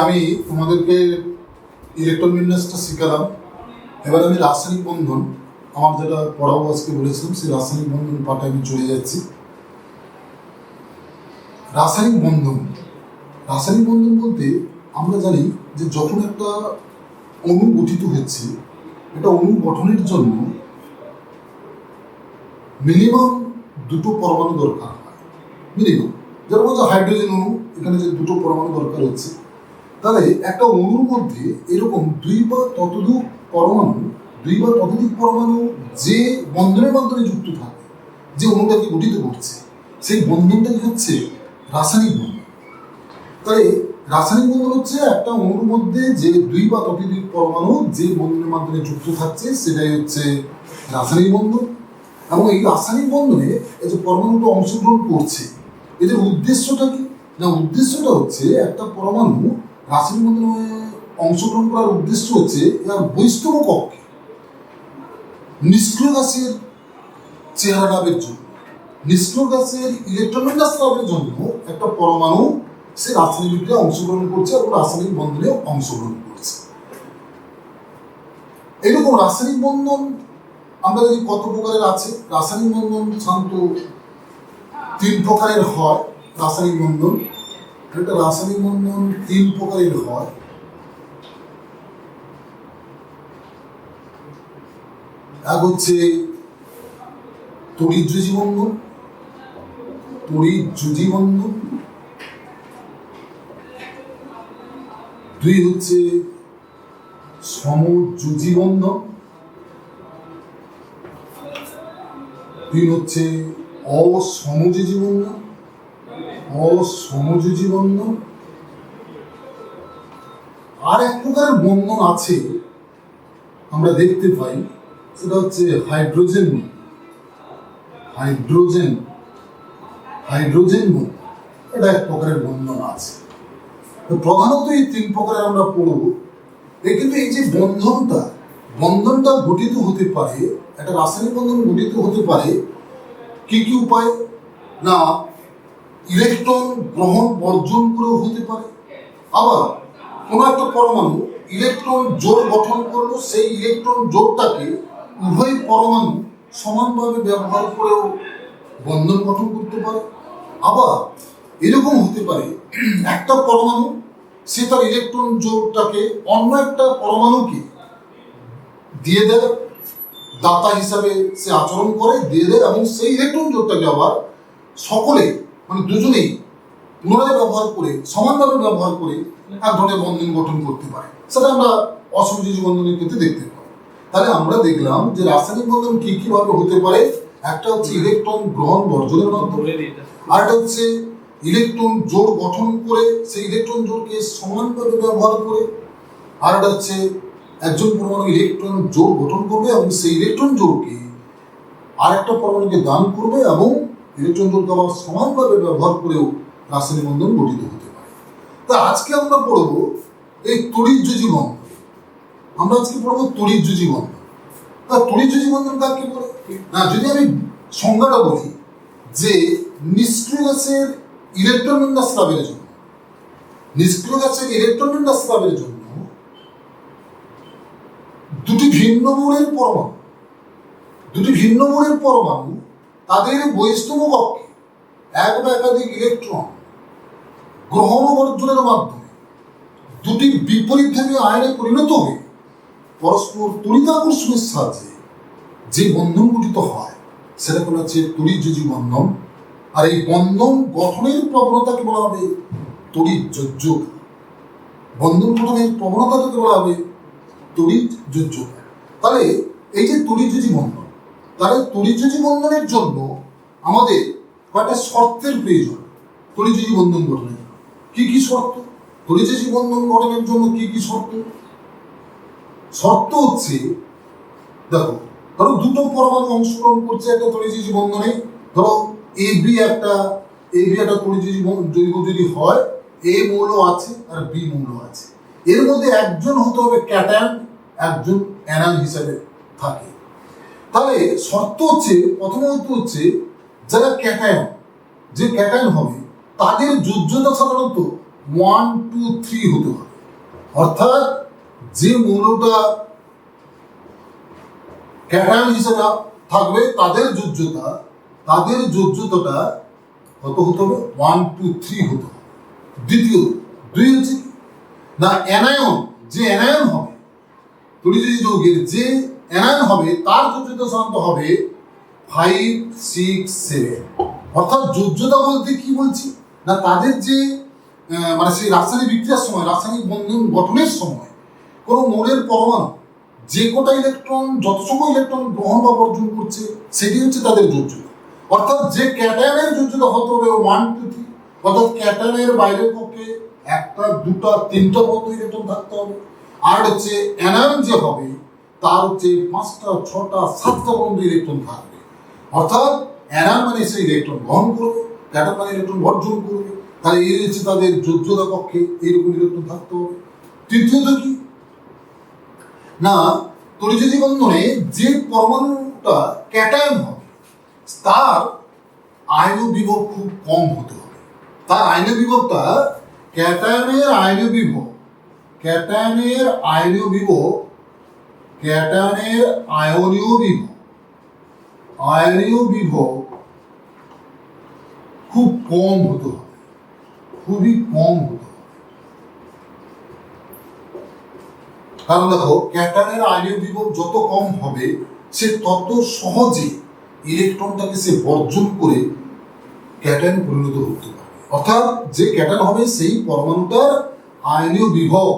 আমি তোমাদেরকে ইলেকট্রন বিন্যাসটা শিখালাম। এবার আমি রাসায়নিক বন্ধন, আমার যেটা পড়াবো আজকে বলেছিলাম, সেই রাসায়নিক বন্ধন পাঠে আমি চলে যাচ্ছি। রাসায়নিক বন্ধন বলতে আমরা জানি যে যখন একটা অণু গঠিত হচ্ছে, এটা অণু গঠনের জন্য মিনিমাম দুটো পরমাণু দরকার হয়। মিনিমাম, যেমন যে হাইড্রোজেন অণু, এখানে যে দুটো পরমাণু দরকার হচ্ছে, তাহলে একটা অণুর মধ্যে এরকম দুই বা ততোধিক পরমাণু যে বন্ধনের মাধ্যমে যুক্ত থাকে, যে অণুটাকে গঠিত করছে, সেই বন্ধনটাই হচ্ছে রাসায়নিক বন্ধন। তাহলে রাসায়নিক বন্ধন হচ্ছে একটা অণুর মধ্যে যে দুই বা ততোধিক পরমাণু যে বন্ধনের মাধ্যমে যুক্ত থাকছে, সেটাই হচ্ছে রাসায়নিক বন্ধন। এবং এই রাসায়নিক বন্ধনে এই যে পরমাণুটা অংশগ্রহণ করছে, এদের উদ্দেশ্যটা কি? না, উদ্দেশ্যটা হচ্ছে একটা পরমাণু রাসায়নিক বন্ধনে অংশগ্রহণ করার উদ্দেশ্য হচ্ছে এর বহিস্তম কক্ষে নিষ্ক্রিয় গ্যাসের চেহারা লাভের জন্য, নিষ্ক্রিয় গ্যাসের ইলেকট্রন বিন্যাস লাভের জন্য একটা পরমাণু সে রাসায়নিক বিক্রিয়ায় অংশগ্রহণ করছে এবং রাসায়নিক বন্ধনে অংশগ্রহণ করছে। এরকম রাসায়নিক বন্ধন আমরা জানি কত প্রকারের আছে। রাসায়নিক বন্ধন সাধারণত 3 প্রকারের হয়। রাসায়নিক বন্ধন একটা রাসায়নিক বন্ধন 3 প্রকারের হয়। এক হচ্ছে তড়িৎযোজী বন্ধন, দুই হচ্ছে সমযোজী বন্ধন, তিন হচ্ছে অসমযোজী বন্ধন। আর এক প্রকারের বন্ধন আছে আমরা দেখতে পাই, সেটা হচ্ছে হাইড্রোজেন বন্ধন। এটা এক প্রকারের বন্ধন আছে। তো প্রধানত এই 3 প্রকারের আমরা পড়ব। কিন্তু এই যে বন্ধনটা গঠিত হতে পারে, একটা রাসায়নিক বন্ধন গঠিত হতে পারে কি কি উপায়? না, ইলেকট্রন গ্রহণ বর্জন করেও হতে পারে। আবার কোনো একটা পরমাণু ইলেকট্রন জোড় গঠন করলো, সেই ইলেকট্রন জোড়টাকে উভয় পরমাণু সমানভাবে ব্যবহার করেও বন্ধন গঠন করতে পারে। আবার এরকম হতে পারে একটা পরমাণু সে তার ইলেকট্রন জোড়টাকে অন্য একটা পরমাণুকে দিয়ে দেয়, দাতা হিসাবে সে আচরণ করে, দিয়ে দেয়, এবং সেই ইলেকট্রন জোড়টাকে আবার সকলে মানে দুজনেই পুনরায় ব্যবহার করে, সমানভাবে ব্যবহার করে এক ধরনের বন্ধন গঠন করতে পারে। সেটা আমরা অসমযোজী বন্ধনের ক্ষেত্রে দেখতে পাই। তাহলে আমরা দেখলাম যে রাসায়নিক বন্ধন কি কিভাবে হতে পারে। একটা হচ্ছে ইলেকট্রন গ্রহণ বর্জনের মাধ্যমে, আর একটা হচ্ছে ইলেকট্রন জোড় গঠন করে সেই ইলেকট্রন জোড়কে সমানভাবে ব্যবহার করে, আর একটা হচ্ছে একজন পরমাণু ইলেকট্রন জোড় গঠন করবে এবং সেই ইলেকট্রন জোড়কে আর একটা পরমাণুকে দান করবে এবং ইলেকট্রন জোড়কে আবার সমানভাবে ব্যবহার করেও রাসায়নিক বন্ধন গঠিত হতে পারে। তা আজকে আমরা পড়বো এই তড়িৎযোজী বন্ধন। আমরা আজকে পড়বো তড়িৎযোজী বন্ধন। তা তড়িৎযোজী বন্ধন কাকে বলে? না, যদি আমি সংজ্ঞাটা বলি যে নিষ্ক্রিয় গ্যাসের ইলেকট্রন বিন্যাস লাভের জন্য দুটি ভিন্ন মৌলের পরমাণু তাদের বহিস্তম কক্ষে এক বা একাধিক ইলেকট্রন গ্রহণ ও বর্জনের মাধ্যমে দুটি বিপরীতধর্মী আয়নে পরিণত হয়ে পরস্পর তড়িতাকর্ষণের সাহায্যে যে বন্ধন গঠিত হয়, সেটা বলা হচ্ছে তড়িৎযোজী বন্ধন। আর এই বন্ধন গঠনের প্রবণতাকে বলা হবে তড়িৎযোজ্যতা। তাহলে এই যে তড়িৎযোজী বন্ধন, তাহলে তড়িৎযোজী বন্ধনের জন্য আমাদের কয়েকটা শর্তের প্রয়োজন। তড়িৎযোজী বন্ধন গঠনের কি কি শর্ত? তড়িৎযোজী বন্ধন গঠনের জন্য কি কি শর্ত হচ্ছে, দেখো, ধরো দুটো পরমাণু অংশগ্রহণ করছে একটা তড়িৎযোজী বন্ধনে। ধরো এবি একটা তড়িৎযোজী জৈব যদি হয়, এ মৌল আছে আর বি মৌল আছে, এর মধ্যে একজন হতে হবে ক্যাটায়ন, একজন অ্যানায়ন হিসাবে থাকে। তাহলে শর্ত হচ্ছে, প্রথমত হচ্ছে যারা ক্যাটায়ন হবে তাদের যোজ্যতা সাধারণত 1, 2, 3 হতে হবে। অর্থাৎ যে মৌলটা ক্যাটায়ন হিসেবে থাকবে তাদের যোজ্যতাটা কত হতে হবে? 1 2 3 হতে হবে। দ্বিতীয় 2 হচ্ছে না অ্যানায়ন, যে অ্যানায়ন হবে তড়িৎ যৌগের যে অ্যানায়ন হবে তার যোজ্যতা সাধারণত হবে 5 6 7। অর্থাৎ যোজ্যতা বলতে কি বলছি না তাদের যে মানে সেই রাসায়নিক বিক্রিয়ার সময়, রাসায়নিক বন্ধন গঠনের সময় কোনো মৌলের পরমাণু যে কটা ইলেকট্রন, যত সময় ইলেকট্রন গ্রহণ বা বর্জন করছে সেটি হচ্ছে তাদের যোজ্যতা। অর্থাৎ যে ক্যাটায়নের যোজ্যতা হতে হবে 1 2 3, অর্থাৎ ক্যাটায়নের বাইরের পক্ষে একটা দুটা তিনটা পর্যন্ত ইলেকট্রন থাকতে হবে। আর হচ্ছে অ্যানায়ন যে হবে তার হচ্ছে 5টা 6টা 7টা পর্যন্ত ইলেকট্রন থাকবে। অর্থাৎ অ্যানায়ন মানে সে ইলেকট্রন গ্রহণ করবে, ক্যাটায়ন মানে ইলেকট্রন বর্জন করবে। তাহলে এই হচ্ছে তাদের যোজ্যতা কক্ষে এইরকম ইলেকট্রন থাকতে হবে। তৃতীয়ত কি না তড়িৎ বন্ধনে যে পরমাণুটা ক্যাটায়ন হবে তার আয়নীয় বিভব খুব কম হতে হবে। তার আয়নীয় বিভবটা ক্যাটায়নের আয়নীয় বিভব খুব কম হতে হবে, খুবই কম হতে হবে। কারণ দেখো ক্যাটায়নের আয়নীয় বিভব যত কম হবে সে তত সহজে ইলেকট্রনটাকে সে বর্জন করে ক্যাটায়ন পরিণত হতে পারে। অর্থাৎ যে ক্যাটায়ন হবে সেই পরমাণুটার আয়নীয় বিভব,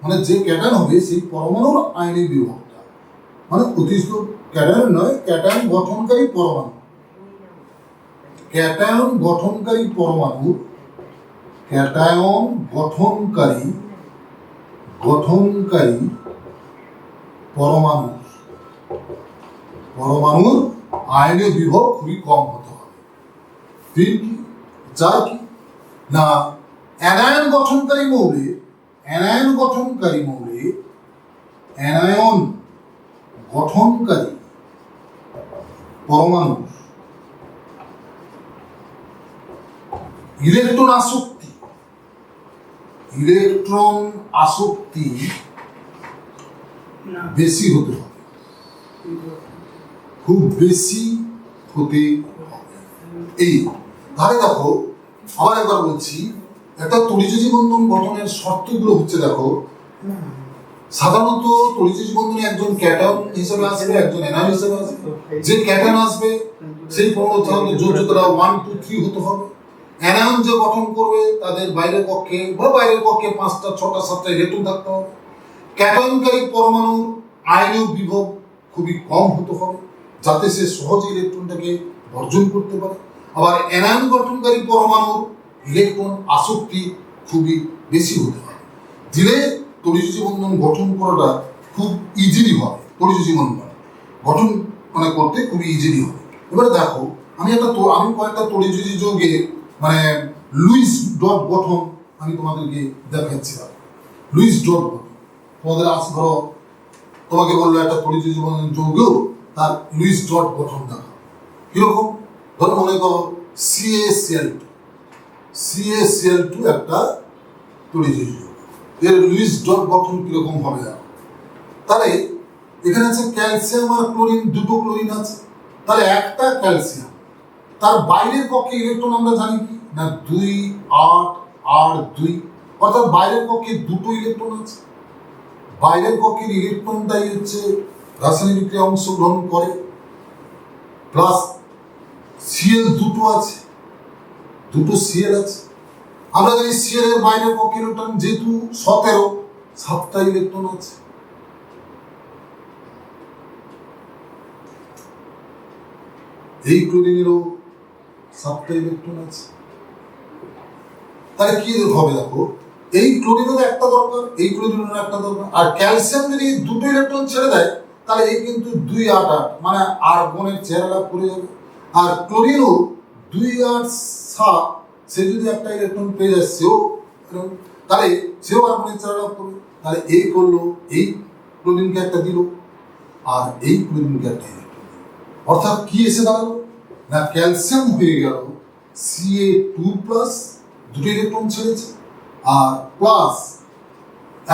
মানে যে ক্যাটায়ন হবে সেই পরমাণুর আয়নীয় বিভবটা, মানে অতিরিক্ত ক্যাটায়ন নয়, ক্যাটায়ন গঠনকারী পরমাণু, ক্যাটায়ন গঠনকারী পরমাণুর আয়নীয় বিভব খুবই কম হতে হবে। তিন কি চার কি না অ্যানায়ন গঠনকারী পরমাণু ইলেকট্রন আসক্তি বেশি হতে হবে, খুব বেশি হতে হবে। এই তাহলে দেখো আবার একবার বলছি, একটা তড়িৎ বন্ধন গঠনের শর্তগুলো হচ্ছে দেখো সাধারণত তড়িৎ বন্ধনে একজন ক্যাটায়ন হিসেবে আসবে, একজন অ্যানায়ন হিসেবে আসবে। যে ক্যাটায়ন আসবে সেই পরমাণু সাধারণত যোজ্যতাটা 1 2 3 হতে হবে। অ্যানায়ন যে গঠন করবে তাদের বাইরের পক্ষে 5টা 6টা 7টা ইলেকট্রন থাকতে হবে। ক্যাটায়নকারী পরমাণুর আয়নীয় বিভব খুবই কম হতে হবে যাতে সে সহজে ইলেকট্রনটাকে বর্জন করতে পারে। আবার অ্যানায়ন গঠনকারী পরমাণুর ইলেকট্রন আসক্তি খুবই বেশি হতে হবে, দিলে তড়িৎ বন্ধন গঠন করাটা খুব ইজিলি হবে। তড়িৎ বন্ধন গঠন মানে করতে খুবই ইজিলি হবে। এবারে দেখো আমি কয়েকটা তড়িৎ যৌগের মানে লুইস ডট গঠন আমি তোমাদেরকে দেখাচ্ছিলাম। লুইস ডট গঠন তোমাদের ধরো তোমাকে বললো একটা তড়িৎ যৌগ তার লুইস ডট গঠন দেখা কিরকম। ধরো মনে করো CaCl2 একটা তড়িৎ যৌগ, এর লুইস ডট গঠন কিরকম হবে দেখো। তাহলে এখানে আছে ক্যালসিয়াম আর ক্লোরিন, দুটো ক্লোরিন আছে। তাহলে একটা ক্যালসিয়াম, তার বাইরের পক্ষে ইলেকট্রন আমরা জানি কি না 2 8 8 2, অর্থাৎ বাইরের পক্ষে দুটো ইলেকট্রন আছে। বাইরের পক্ষের ইলেকট্রনটাই হচ্ছে রাসায়নিক বিক্রিয়া অংশগ্রহণ করে, প্লাস Cl দুটো আছে, দুটো Cl আছে। আমরা জানি Cl এর বাইরের পক্ষে ইলেকট্রন যেহেতু 17, 7টা ইলেকট্রন আছে। এই ক্লোরিনেরও 7টা ইলেকট্রন আছে। তাহলে কি হবে দেখো, এই ক্লোরিনের একটা দরকার, এই ক্লোরিনের একটা দরকার। আর ক্যালসিয়াম যদি দুটো ইলেকট্রন ছেড়ে দেয় তাহলে এই কিন্তু 2 8 8 মানে আর্গনের চেহারা পড়ে যাবে। আর ক্লোরিনও 2 8 7, সে যদি একটা ইলেকট্রন পেয়ে যায় তাহলে সেও আর্গনের চেহারা পড়বে। তাহলে এই করলো, এই ক্লোরিনকে একটা দিল আর এই ক্লোরিনকে একটা ইলেকট্রন, অর্থাৎ কি এসে দাঁড়ালো না ক্যালসিয়াম হয়ে গেল Ca2+, দুটো ইলেকট্রন ছেড়েছে, আর প্লাস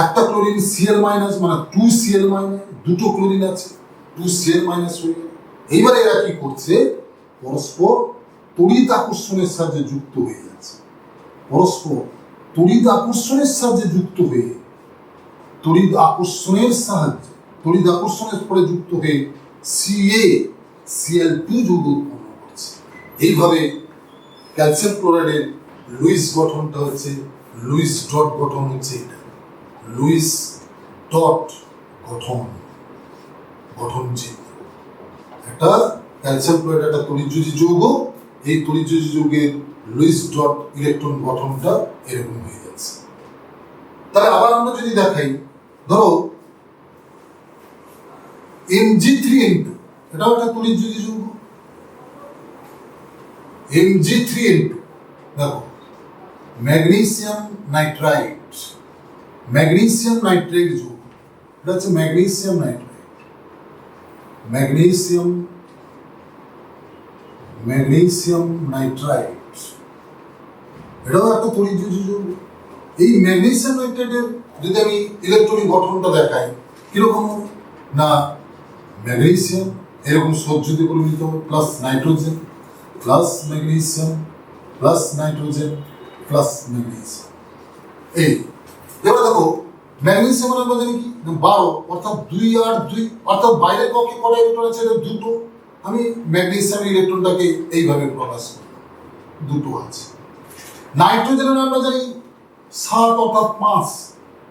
একটা ক্লোরিন Cl মাইনাস মানে 2Cl মাইনাস, দুটো ক্লোরিন আছে 2Cl মাইনাস হয়ে গেল। এইবারে এরা কি করছে, পরস্পর তড়িৎ আকর্ষণের সাহায্যে যুক্ত হয়ে যাচ্ছে, পরস্পর তড়িৎ আকর্ষণের সাহায্যে যুক্ত হয়ে তড়িৎ আকর্ষণের ফলে যুক্ত হয়ে CaCl2 যৌগ উৎপন্ন করছে। এইভাবে ক্যালসিয়াম ক্লোরাইডের লুইস গঠনটা হচ্ছে, লুইস ডট গঠন হচ্ছে এটা, লুইস ডট গঠন চিহ্ন। একটা ক্যালসিয়াম ক্লোরাইড একটা তড়িৎযোজী যৌগ, এই তড়িৎযোজী যৌগের লুইস ডট ইলেকট্রন গঠনটা এরকম হয়ে যাচ্ছে। তাহলে আবার আমরা যদি দেখাই, ধরো Mg3N2, এটাও একটা তড়িৎযোজী যৌগ, Mg3N2, দেখো ম্যাগনেসিয়াম নাইট্রাইট যৌগ, এটা হচ্ছে ম্যাগনেসিয়াম নাইট্রাইট, এটাও একটা তড়িৎযোজী যৌগ। এই ম্যাগনেসিয়াম নাইট্রাইটের যদি আমি ইলেকট্রনিক গঠনটা দেখাই, কিরকম না, ম্যাগনেসিয়াম এরকম সজ্জিত করে নিতে হবে, plus nitrogen plus magnesium plus nitrogen plus magnesium. এই এবার দেখো ম্যাগনেসিয়াম আমরা জানি কি 12, অর্থাৎ 2 আর 2, অর্থাৎ বাইরের কক্ষে কটা ইলেকট্রন আছে, দুটো। আমি ম্যাগনেসিয়ামের ইলেকট্রনটাকে এইভাবে প্রকাশ করি, দুটো আছে। নাইট্রোজেনের আমরা জানি 7, অর্থাৎ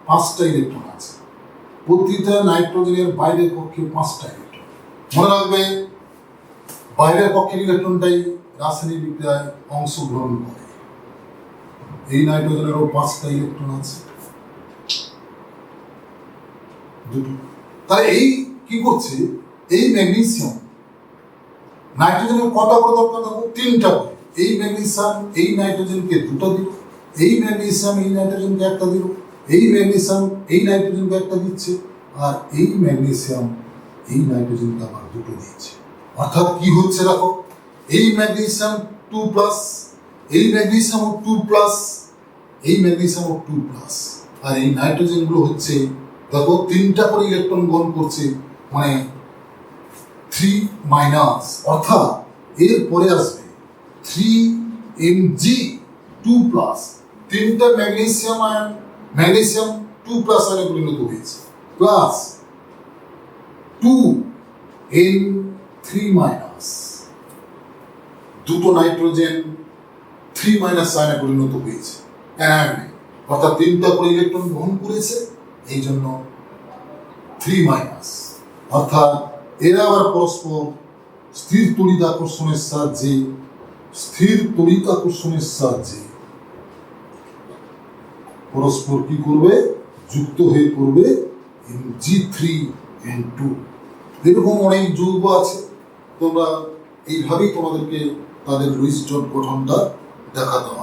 5টা ইলেকট্রন আছে। প্রতিটা নাইট্রোজেনের বাইরের কক্ষে 5টা ইলেকট্রন। মনে রাখবে, বাইরের কক্ষের ইলেকট্রনটাই রাসায়নিক বিক্রিয়ায় অংশগ্রহণ করে। এই নাইট্রোজেনেরও 5টা ইলেকট্রন আছে, দুটো। তাহলে এই কি করছে, এই ম্যাগনেসিয়াম নাইট্রোজেনের কটা করে দরকার, দেখো 3টা করে। এই ম্যাগনেসিয়াম এই নাইট্রোজেনকে 2টা দিল, এই ম্যাগনেসিয়াম এই নাইট্রোজেনকে 1টা দিল, এই ম্যাগনেসিয়াম এই নাইট্রোজেনকে 1টা দিচ্ছে, আর এই ম্যাগনেসিয়াম এই নাইট্রোজেনকে আবার 2টো দিচ্ছে। অর্থাৎ কি হচ্ছে দেখো, এই ম্যাগনেসিয়াম 2+, এই ম্যাগনেসিয়াম 2+, এই ম্যাগনেসিয়াম 2+, আর এই নাইট্রোজেনগুলো হচ্ছে দেখো 3টা করে ইলেকট্রন গ্রহণ করছে, মানে 3-, অর্থাৎ এর পরে আসবে 3Mg2+, 3টা ম্যাগনেসিয়াম 2+ আয়নে পরিণত হয়েছে, প্লাস 2N3-, দুটো নাইট্রোজেন 3- আয়নে পরিণত হয়েছে, অর্থাৎ 3টা করে ইলেকট্রন গ্রহণ করেছে, এই জন্য 3-, অর্থাৎ এরা আবার পরস্পর স্থির তড়িৎ আকর্ষণের সাহায্যে পরস্পর কি করবে, যুক্ত হয়ে পড়বে Mg3N2। এরকম অনেক যৌগ আছে, তোমরা এইভাবেই তোমাদেরকে তাদের লুইস ডট গঠনটা দেখাতে হবে।